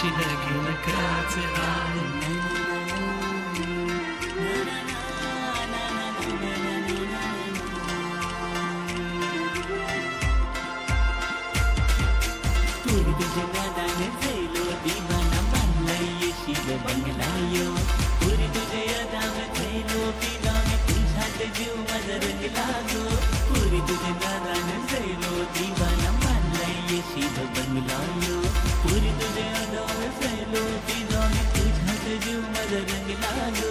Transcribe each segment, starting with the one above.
कशी लगेल करायचे हाल. पूरी तुझे नादाने झैलो दिवाना मानलाय येशील बंगलायो. पुरी तुझे अदाम झैलो पिला मी तुझ्यात जीव माझा रंगला गो. पुरी तुझे नादाने झैलो दिवाना मानलाय येशील बंगलायो. पुरी तुझे अदाम झैलो पिला मी तुझ्यात जीव माझा रंगला गो.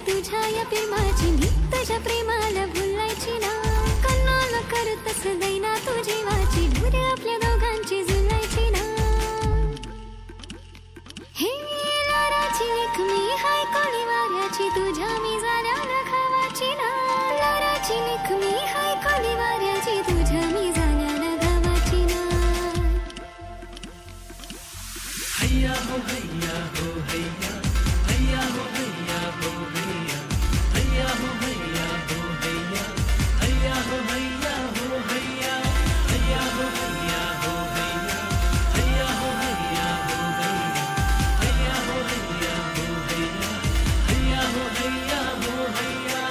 तुझ्या या प्रेमाची मी तुझ्या प्रेमाला भुलायची ना. कन्नाला करतस दैना तू जीवाची दूर आपल्या दोघांची जुलायची ना. हे लाराची लेख मी हाय कोणी वाऱ्याची तुझ्या मी झाल्याला खावाची ना. लाराची लेख मी हाय कोणी वाऱ्याची तुझ्या मी झाल्याला गावाची ना. हैया हो हैया हो हैया, हैया हो हैया हो हैया, हैया हो हैया हो हैया, हैया हो हैया हो हैया, हैया हो हैया हो हैया, हैया हो हैया हो हैया, हैया हो हैया हो हैया, हैया हो हैया हो हैया.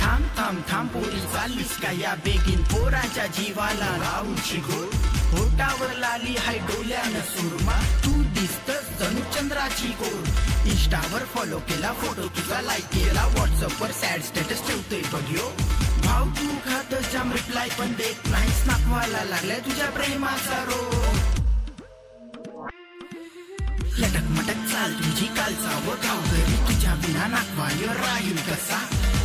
थांब थांब थांब पोरी चाललीस का या बेगीन पोराच्या जीवाला राहून शिकून. होटावर लाली हाय डोल्यानं सुरमा तू दिसतस जणू चंद्राची कोर. इंस्टावर फॉलो केला फोटो तुझा लाईक केला व्हॉट्सअपवर सॅड स्टेटस ठेवतोय बघ्यो. भाव तू खातस जाम रिप्लाय पण देत नाहीस नाकवायला लागलाय तुझ्या प्रेमाचा रोग. लटक मटक चाल तुझी कालचा व गाव घरी तुझ्या बिना नाकवायर राहील कसा.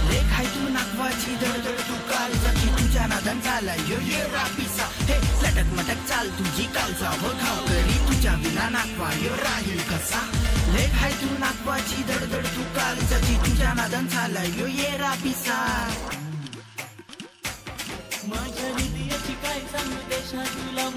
लेख हाय तू नाकवाची दडदड तू काल जखी तुझ्या नादन झाला यो ये रापिसा. हे लटक मटक चाल तुझी कालचा व गाव घरी तुझ्या बिना नाकवायर राहील कसा. लेख हाय तू नाकवाची दडदड तू काल जखी तुझ्या नादन झाला यो ये रापिसा. माझ्या हृदयाची काय सांगू देशा तुला